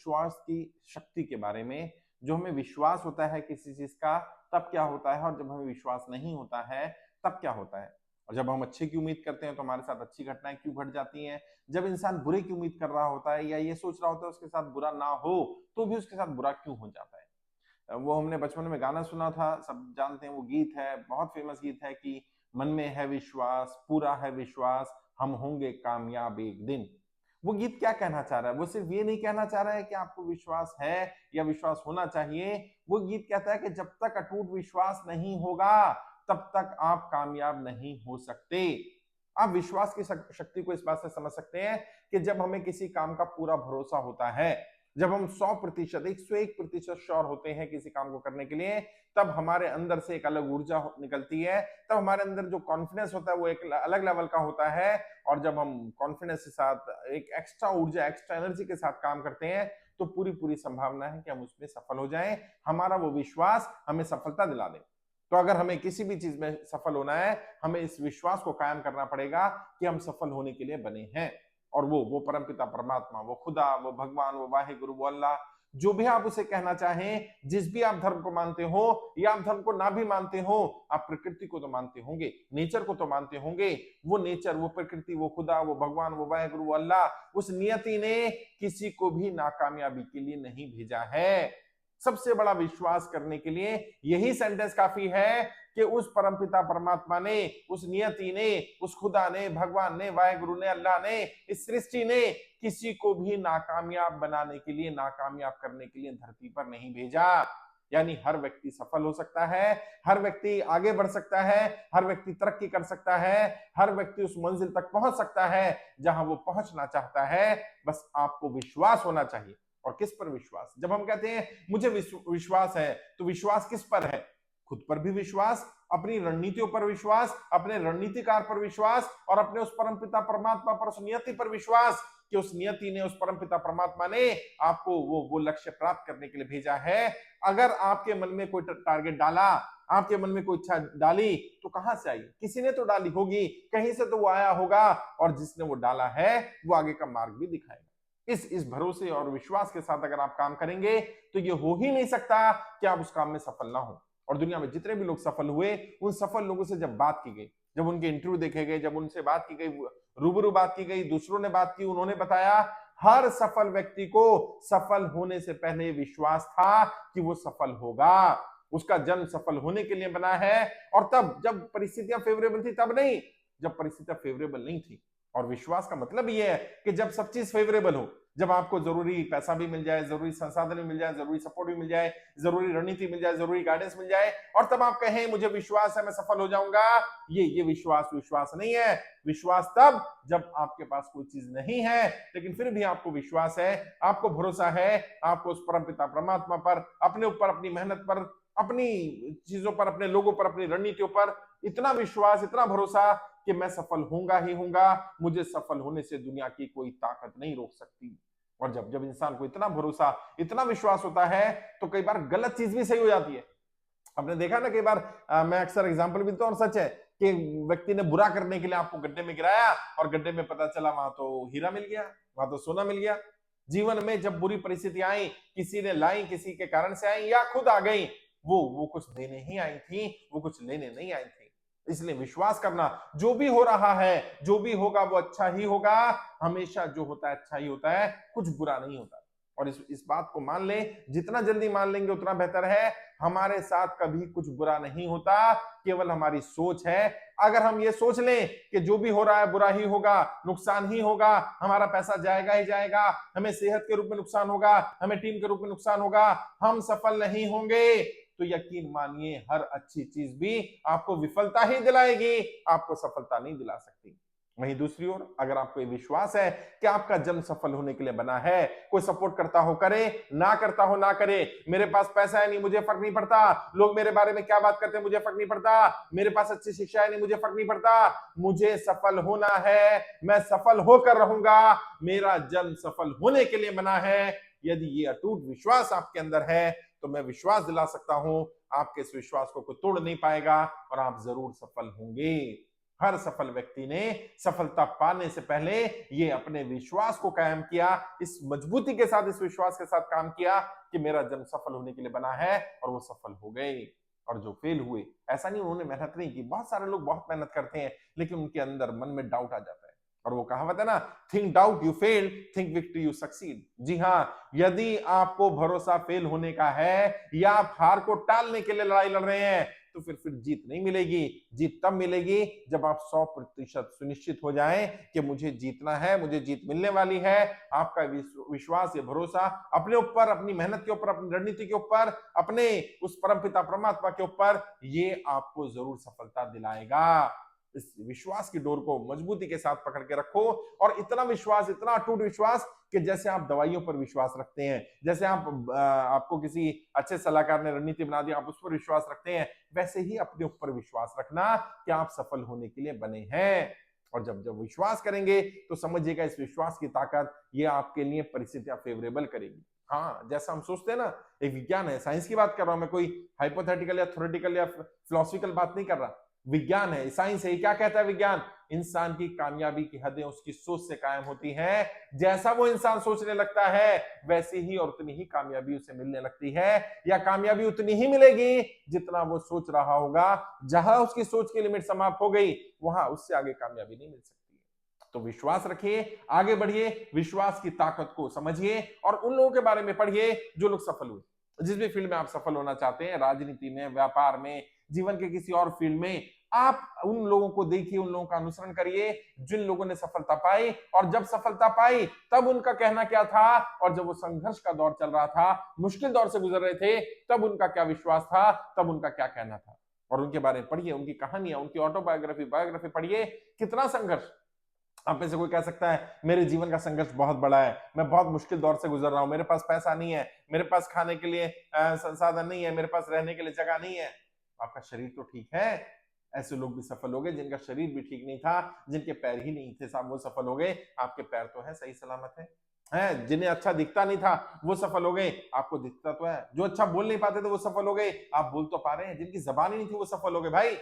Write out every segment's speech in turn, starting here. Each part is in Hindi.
विश्वास की शक्ति के बारे में। जो हमें विश्वास होता है किसी चीज का तब क्या होता है, और जब हमें विश्वास नहीं होता है तब क्या होता है। और जब हम अच्छे की उम्मीद करते हैं तो हमारे साथ अच्छी घटनाएं क्यों घट जाती हैं। जब इंसान बुरे की उम्मीद कर रहा होता है या ये सोच रहा होता है उसके साथ बुरा ना हो तो भी उसके साथ बुरा क्यों हो जाता है। वो हमने बचपन में गाना सुना था, सब जानते हैं, वो गीत है, बहुत फेमस गीत है कि मन में है विश्वास, पूरा है विश्वास, हम होंगे कामयाब एक दिन। वो गीत क्या कहना चाह रहा है? वो सिर्फ ये नहीं कहना चाह रहा है कि आपको विश्वास है या विश्वास होना चाहिए। वो गीत कहता है कि जब तक अटूट विश्वास नहीं होगा तब तक आप कामयाब नहीं हो सकते। आप विश्वास की शक्ति को इस बात से समझ सकते हैं कि जब हमें किसी काम का पूरा भरोसा होता है, जब हम 100%, 101% श्योर होते हैं किसी काम को करने के लिए, तब हमारे अंदर से एक अलग ऊर्जा निकलती है। तब हमारे अंदर जो कॉन्फिडेंस होता है वो एक अलग लेवल का होता है। और जब हम कॉन्फिडेंस के साथ एक एक्स्ट्रा ऊर्जा, एक्स्ट्रा एनर्जी के साथ काम करते हैं तो पूरी पूरी संभावना है कि हम उसमें सफल हो जाएं। हमारा वो विश्वास हमें सफलता दिला दे। तो अगर हमें किसी भी चीज में सफल होना है, हमें इस विश्वास को कायम करना पड़ेगा कि हम सफल होने के लिए बने हैं। और वो परमपिता परमात्मा, वो खुदा, वो भगवान, वो वाहे गुरु, वो अल्लाह, जो भी आप उसे कहना चाहें, जिस भी आप धर्म को मानते हो या आप धर्म को ना भी मानते हो, आप प्रकृति को तो मानते होंगे, नेचर को तो मानते होंगे। वो नेचर, वो प्रकृति, वो खुदा, वो भगवान, वो वाहे गुरु, वो अल्लाह, उस नियति ने किसी को भी नाकामयाबी के लिए नहीं भेजा है। सबसे बड़ा विश्वास करने के लिए यही सेंटेंस काफी है कि उस परमपिता परमात्मा ने, उस नियति ने, उस खुदा ने, भगवान ने, वाहेगुरु ने, अल्लाह ने, इस सृष्टि ने किसी को भी नाकामयाब बनाने के लिए, नाकामयाब करने के लिए धरती पर नहीं भेजा। यानी हर व्यक्ति सफल हो सकता है, हर व्यक्ति आगे बढ़ सकता है, हर व्यक्ति तरक्की कर सकता है, हर व्यक्ति उस मंजिल तक पहुंच सकता है जहां वो पहुंचना चाहता है। बस आपको विश्वास होना चाहिए। और किस पर विश्वास? जब हम कहते हैं मुझे विश्वास है, तो विश्वास किस पर है? खुद पर भी विश्वास, अपनी रणनीतियों पर विश्वास, अपने रणनीतिकार पर विश्वास, और अपने उस परमपिता परमात्मा पर, उस नियति पर विश्वास कि उस नियति ने, उस परमपिता परमात्मा ने आपको वो लक्ष्य प्राप्त करने के लिए भेजा है। अगर आपके मन में कोई टारगेट डाला, आपके मन में कोई इच्छा डाली, तो कहां से आई? किसी ने तो डाली होगी, कहीं से तो वो आया होगा, और जिसने वो डाला है वो आगे का मार्ग भी दिखाएगा। इस भरोसे और विश्वास के साथ अगर आप काम करेंगे तो ये हो ही नहीं सकता कि आप उस काम में सफल ना हो। और दुनिया में जितने भी लोग सफल हुए, उन सफल लोगों से जब बात की गई, जब उनके इंटरव्यू देखे गए, जब उनसे बात की गई, रूबरू बात की गई, दूसरों ने बात की, उन्होंने बताया हर सफल व्यक्ति को सफल होने से पहले विश्वास था कि वो सफल होगा। उसका जन्म सफल होने के लिए बना है। और तब जब परिस्थितियां फेवरेबल थी तब नहीं, जब परिस्थितियां फेवरेबल नहीं थी। और विश्वास का मतलब ये है कि जब सब चीज फेवरेबल हो, जब आपको जरूरी पैसा भी मिल जाए, जरूरी संसाधन भी मिल जाए, जरूरी सपोर्ट भी मिल जाए, जरूरी रणनीति मिल जाए, जरूरी गाइडेंस मिल जाए, और तब आप कहें मुझे विश्वास है मैं सफल हो जाऊंगा, ये विश्वास नहीं है। विश्वास तब जब आपके पास कोई चीज नहीं है लेकिन फिर भी आपको विश्वास है, आपको भरोसा है, आपको उस परमपिता परमात्मा पर, अपने ऊपर, अपनी मेहनत पर, अपनी चीजों पर, अपने लोगों पर, अपनी रणनीतियों पर इतना विश्वास, इतना भरोसा कि मैं सफल होऊंगा ही होऊंगा, मुझे सफल होने से दुनिया की कोई ताकत नहीं रोक सकती। और जब जब इंसान को इतना भरोसा, इतना विश्वास होता है तो कई बार गलत चीज भी सही हो जाती है। आपने देखा ना, कई बार मैं अक्सर एग्जांपल भी देता हूं और सच है कि व्यक्ति ने बुरा करने के लिए आपको गड्ढे में गिराया और गड्ढे में पता चला वहां तो हीरा मिल गया, वहां तो सोना मिल गया। जीवन में जब बुरी परिस्थिति आई, किसी ने लाई, किसी के कारण से आई या खुद आ गई, वो कुछ देने ही आई थी, वो कुछ लेने नहीं आई थी। इसलिए विश्वास करना, जो भी हो रहा है, जो भी होगा वो अच्छा ही होगा। हमेशा जो होता है अच्छा ही होता है, कुछ बुरा नहीं होता। और इस बात को मान ले, जितना जल्दी मान लेंगे उतना बेहतर है। हमारे साथ कभी कुछ बुरा नहीं होता, केवल हमारी सोच है। अगर हम ये सोच लें कि जो भी हो रहा है बुरा ही होगा, नुकसान ही होगा, हमारा पैसा जाएगा ही जाएगा, हमें सेहत के रूप में नुकसान होगा, हमें टीम के रूप में नुकसान होगा, हम सफल नहीं होंगे, तो यकीन मानिए हर अच्छी चीज भी आपको विफलता ही दिलाएगी, आपको सफलता नहीं दिला सकती। वहीं दूसरी ओर अगर आपको ये विश्वास है कि आपका जन्म सफल होने के लिए बना है, कोई सपोर्ट करता हो करे, ना करता हो ना करे, मेरे पास पैसा है नहीं मुझे फर्क नहीं पड़ता, लोग मेरे बारे में क्या बात करते हैं मुझे फर्क नहीं पड़ता, मेरे पास अच्छी शिक्षा है नहीं मुझे फर्क नहीं पड़ता, मुझे सफल होना है, मैं सफल होकर रहूंगा, मेरा जन्म सफल होने के लिए बना है। यदि ये अटूट विश्वास आपके अंदर है तो मैं विश्वास दिला सकता हूं आपके इस विश्वास को कोई तोड़ नहीं पाएगा और आप जरूर सफल होंगे। हर सफल व्यक्ति ने सफलता पाने से पहले ये अपने विश्वास को कायम किया, इस मजबूती के साथ, इस विश्वास के साथ काम किया कि मेरा जन्म सफल होने के लिए बना है, और वो सफल हो गए। और जो फेल हुए, ऐसा नहीं उन्होंने मेहनत नहीं की, बहुत सारे लोग बहुत मेहनत करते हैं लेकिन उनके अंदर मन में डाउट आ जाता है। और वो कहावत है ना, think doubt you fail, think victory you succeed. जी हाँ, यदि आपको भरोसा फेल होने का है या आप हार को टालने के लिए लड़ाई लड़ रहे हैं, तो फिर जीत नहीं मिलेगी। जीत तब मिलेगी जब आप 100% सुनिश्चित हो जाएं कि मुझे जीतना है, मुझे जीत मिलने वाली है। आपका विश्वास, ये भरोसा अपने ऊपर, अपनी मेहनत के ऊपर, अपनी रणनीति के ऊपर, अपने उस परमपिता परमात्मा के ऊपर, ये आपको जरूर सफलता दिलाएगा। इस विश्वास की डोर को मजबूती के साथ पकड़ के रखो, और इतना विश्वास, इतना अटूट विश्वास कि जैसे आप दवाइयों पर विश्वास रखते हैं, जैसे आपको किसी अच्छे सलाहकार ने रणनीति बना दी, आप उस पर विश्वास रखते हैं, वैसे ही अपने ऊपर विश्वास रखना कि आप सफल होने के लिए बने हैं। और जब जब विश्वास करेंगे तो समझिएगा इस विश्वास की ताकत ये आपके लिए परिस्थितियां फेवरेबल करेगी। हाँ, जैसा हम सोचते हैं ना, एक विज्ञान है, साइंस की बात कर रहा हूं मैं, कोई हाइपोथेटिकल या थ्योरेटिकल या फिलोसफिकल बात नहीं कर रहा। विज्ञान है, साइंस है। क्या कहता है विज्ञान? इंसान की कामयाबी की हदें उसकी सोच से कायम होती हैं। जैसा वो इंसान सोचने लगता है वैसे ही और उतनी ही कामयाबी उसे मिलने लगती है, या कामयाबी उतनी ही मिलेगी जितना वो सोच रहा होगा। जहां उसकी सोच की लिमिट समाप्त हो गई, वहां उससे आगे कामयाबी नहीं मिल सकती। तो विश्वास रखिए, आगे बढ़िए, विश्वास की ताकत को समझिए, और उन लोगों के बारे में पढ़िए जो लोग सफल हुए। जिस भी फील्ड में आप सफल होना चाहते हैं, राजनीति में, व्यापार में, जीवन के किसी और फील्ड में, आप उन लोगों को देखिए, उन लोगों का अनुसरण करिए जिन लोगों ने सफलता पाई। और जब सफलता पाई तब उनका कहना क्या था, और जब वो संघर्ष का दौर चल रहा था, मुश्किल दौर से गुजर रहे थे, तब उनका क्या विश्वास था, तब उनका क्या कहना था। और उनके बारे में पढ़िए, उनकी कहानियां, उनकी ऑटोबायोग्राफी, बायोग्राफी पढ़िए। कितना संघर्ष। आप में से कोई कह सकता है मेरे जीवन का संघर्ष बहुत बड़ा है, मैं बहुत मुश्किल दौर से गुजर रहा हूं, मेरे पास पैसा नहीं है, मेरे पास खाने के लिए संसाधन नहीं है, मेरे पास रहने के लिए जगह नहीं है। आपका शरीर तो ठीक है। ऐसे लोग भी सफल हो गए जिनका शरीर भी ठीक नहीं था, जिनके पैर ही नहीं थे साहब, वो सफल हो गए। आपके पैर तो है, सही सलामत है। जिन्हें अच्छा दिखता नहीं था वो सफल हो गए, आपको दिखता तो है। जो अच्छा बोल नहीं पाते थे वो सफल हो गए, आप बोल तो पा रहे हैं। जिनकी जबान ही नहीं थी वो सफल हो गए भाई।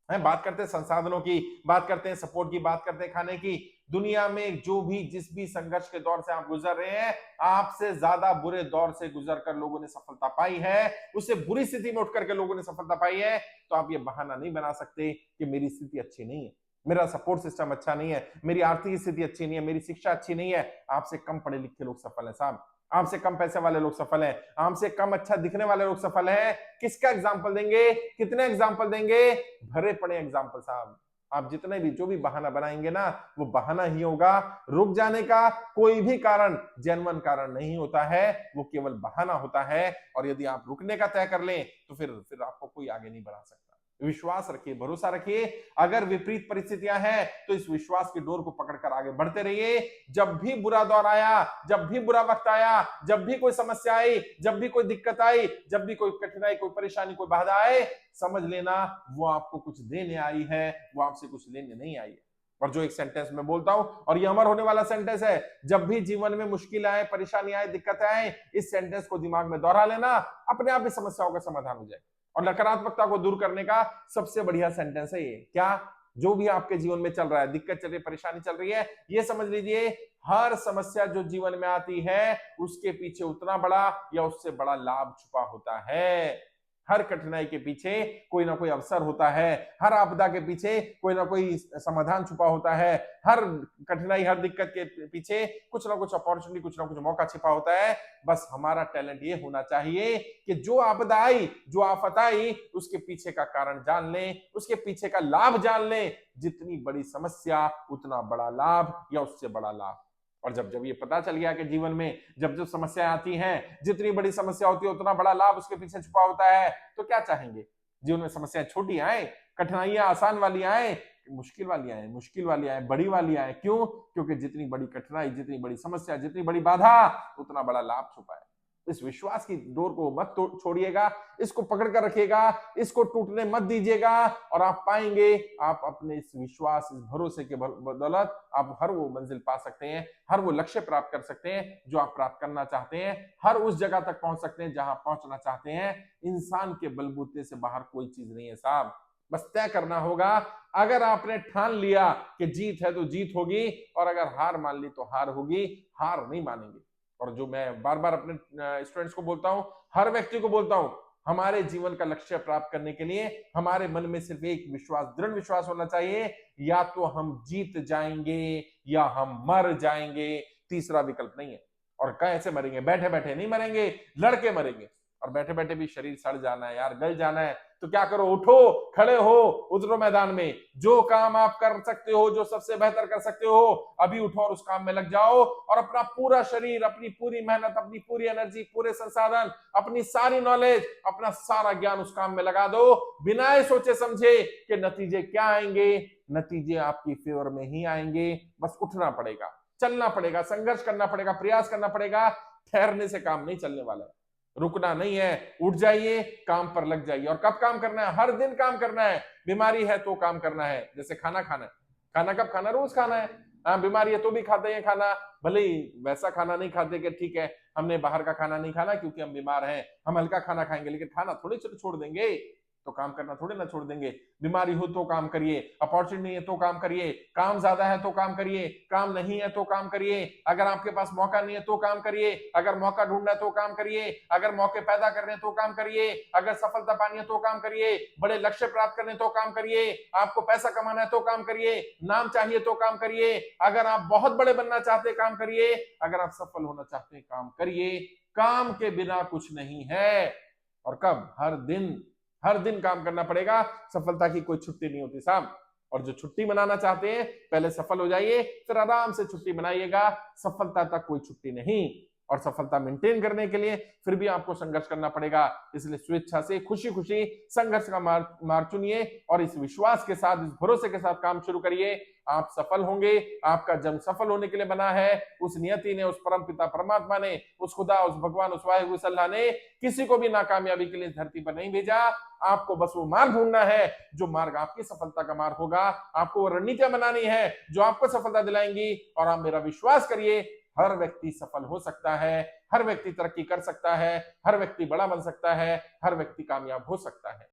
बात करते हैं संसाधनों की, बात करते हैं सपोर्ट की, बात करते हैं खाने की। दुनिया में जो भी, जिस भी संघर्ष के दौर से आप गुजर रहे हैं, आपसे ज्यादा बुरे दौर से गुजर कर लोगों ने सफलता पाई है, उससे बुरी स्थिति में उठ करके लोगों ने सफलता पाई है। तो आप ये बहाना नहीं बना सकते कि मेरी स्थिति अच्छी नहीं है, मेरा सपोर्ट सिस्टम अच्छा नहीं है, मेरी आर्थिक स्थिति अच्छी नहीं है, मेरी शिक्षा अच्छी नहीं है। आपसे कम पढ़े लिखे लोग सफल है साहब, आपसे कम पैसे वाले लोग सफल हैं, आपसे कम अच्छा दिखने वाले लोग सफल हैं। किसका एग्जाम्पल देंगे, कितने एग्जाम्पल देंगे? भरे पड़े एग्जाम्पल साहब। आप जितने भी, जो भी बहाना बनाएंगे ना, वो बहाना ही होगा। रुक जाने का कोई भी कारण जेन्युइन कारण नहीं होता है, वो केवल बहाना होता है। और यदि आप रुकने का तय कर लें तो फिर आपको कोई आगे नहीं बढ़ा सकता। विश्वास रखिए, भरोसा रखिए। अगर विपरीत परिस्थितियां हैं तो इस विश्वास की डोर को पकड़कर आगे बढ़ते रहिए। जब भी बुरा दौर आया, जब भी बुरा वक्त आया, जब भी कोई समस्या आई, जब भी कोई दिक्कत आई, जब भी कोई कठिनाई, कोई परेशानी, कोई बाधा आए, समझ लेना वो आपको कुछ देने आई है, वो आपसे कुछ लेने नहीं आई है। और जो एक सेंटेंस में बोलता हूं, और ये अमर होने वाला सेंटेंस है, जब भी जीवन में मुश्किल आए, परेशानी आए, दिक्कत आए, इस सेंटेंस को दिमाग में दोहरा लेना, अपने आप ही समस्याओं का समाधान हो जाए। और नकारात्मकता को दूर करने का सबसे बढ़िया सेंटेंस है ये। क्या? जो भी आपके जीवन में चल रहा है, दिक्कत चल रही है, परेशानी चल रही है, ये समझ लीजिए, हर समस्या जो जीवन में आती है उसके पीछे उतना बड़ा या उससे बड़ा लाभ छुपा होता है। हर कठिनाई के पीछे कोई ना कोई अवसर होता है, हर आपदा के पीछे कोई ना कोई समाधान छुपा होता है, हर कठिनाई, हर दिक्कत के पीछे कुछ ना कुछ अपॉर्चुनिटी, कुछ ना कुछ मौका छिपा होता है। बस हमारा टैलेंट ये होना चाहिए कि जो आपदा आई, जो आफत आई, उसके पीछे का कारण जान लें, उसके पीछे का लाभ जान लें। जितनी बड़ी समस्या उतना बड़ा लाभ, या उससे बड़ा लाभ। और जब जब ये पता चल गया कि जीवन में जब जब समस्याएं आती हैं, जितनी बड़ी समस्या होती है उतना बड़ा लाभ उसके पीछे छुपा होता है, तो क्या चाहेंगे? जीवन में समस्याएं छोटी आए, कठिनाइयां आसान वाली आए, मुश्किल वाली आए, मुश्किल वाली आए, बड़ी वाली आए। क्यों? क्योंकि जितनी बड़ी कठिनाई, जितनी बड़ी समस्या, जितनी बड़ी बाधा, उतना बड़ा लाभ छुपा है। इस विश्वास की डोर को मत छोड़िएगा, इसको पकड़ कर रखिएगा, इसको टूटने मत दीजिएगा। और आप पाएंगे, आप अपने इस विश्वास, इस भरोसे के बदौलत आप हर वो मंजिल पा सकते हैं, हर वो लक्ष्य प्राप्त कर सकते हैं जो आप प्राप्त करना चाहते हैं, हर उस जगह तक पहुंच सकते हैं जहां पहुंचना चाहते हैं। इंसान के बलबूते से बाहर कोई चीज नहीं है साहब। बस तय करना होगा। अगर आपने ठान लिया कि जीत है तो जीत होगी, और अगर हार मान ली तो हार होगी, हार नहीं मानेंगे। और जो मैं बार बार अपने स्टूडेंट्स को बोलता हूं, हर व्यक्ति को बोलता हूं, हमारे जीवन का लक्ष्य प्राप्त करने के लिए हमारे मन में सिर्फ एक विश्वास, दृढ़ विश्वास होना चाहिए, या तो हम जीत जाएंगे या हम मर जाएंगे, तीसरा विकल्प नहीं है। और कैसे मरेंगे? बैठे बैठे नहीं मरेंगे, लड़के मरेंगे। और बैठे बैठे भी शरीर सड़ जाना है यार, गल जाना है, तो क्या करो? उठो, खड़े हो, उतरो मैदान में। जो काम आप कर सकते हो, जो सबसे बेहतर कर सकते हो, अभी उठो और उस काम में लग जाओ, और अपना पूरा शरीर, अपनी पूरी मेहनत, अपनी पूरी एनर्जी, पूरे संसाधन, अपनी सारी नॉलेज, अपना सारा ज्ञान उस काम में लगा दो, बिना सोचे समझे कि नतीजे क्या आएंगे। नतीजे आपकी फेवर में ही आएंगे। बस उठना पड़ेगा, चलना पड़ेगा, संघर्ष करना पड़ेगा, प्रयास करना पड़ेगा। ठहरने से काम नहीं चलने वाला है, रुकना नहीं है। उठ जाइए, काम पर लग जाइए। और कब काम करना है? हर दिन काम करना है। बीमारी है तो काम करना है। जैसे खाना खाना है, खाना कब खाना? रोज खाना है। हाँ, बीमारी है तो भी खाते हैं खाना, भले ही वैसा खाना नहीं खाते कि ठीक है हमने बाहर का खाना नहीं खाना क्योंकि हम बीमार हैं, हम हल्का खाना खाएंगे, लेकिन खाना थोड़ी छोड़ देंगे। तो काम करना थोड़ी ना छोड़ देंगे। बीमारी हो तो काम करिए, अपॉर्चुनिटी नहीं है तो काम करिए, काम ज्यादा है तो काम करिए, काम नहीं है तो काम करिए, अगर आपके पास मौका नहीं है तो काम करिए, अगर मौका ढूंढना है तो काम करिए, अगर मौके पैदा करने हैं तो काम करिए, अगर सफलता पानी है तो काम करिए, बड़े लक्ष्य प्राप्त करने तो काम करिए, आपको पैसा कमाना है तो काम करिए, नाम चाहिए तो काम करिए, अगर आप बहुत बड़े बनना चाहते हैं काम करिए, अगर आप सफल होना चाहते हैं काम करिए। काम के बिना कुछ नहीं है। और कब? हर दिन काम करना पड़ेगा। सफलता की कोई छुट्टी नहीं होती साहब। और जो छुट्टी मनाना चाहते हैं, पहले सफल हो जाइए, फिर आराम से छुट्टी मनाइएगा। सफलता तक कोई छुट्टी नहीं। और सफलता मेंटेन करने के लिए फिर भी आपको संघर्ष करना पड़ेगा। इसलिए स्वेच्छा से, खुशी खुशी संघर्ष का मार्ग चुनिए, और इस विश्वास के साथ, इस भरोसे के साथ काम शुरू करिए। आप सफल होंगे। आपका जन्म सफल होने के लिए बना है। उस नियति ने, उस परम पिता परमात्मा ने, उस खुदा, उस भगवान, उस वाहिगुरु अल्लाह ने किसी को भी नाकामयाबी के लिए धरती पर नहीं भेजा। आपको बस वो मार्ग ढूंढना है जो मार्ग आपकी सफलता का मार्ग होगा। आपको वो रणनीतियां बनानी है जो आपको सफलता दिलाएंगी। और आप मेरा विश्वास करिए, हर व्यक्ति सफल हो सकता है, हर व्यक्ति तरक्की कर सकता है, हर व्यक्ति बड़ा बन सकता है, हर व्यक्ति कामयाब हो सकता है।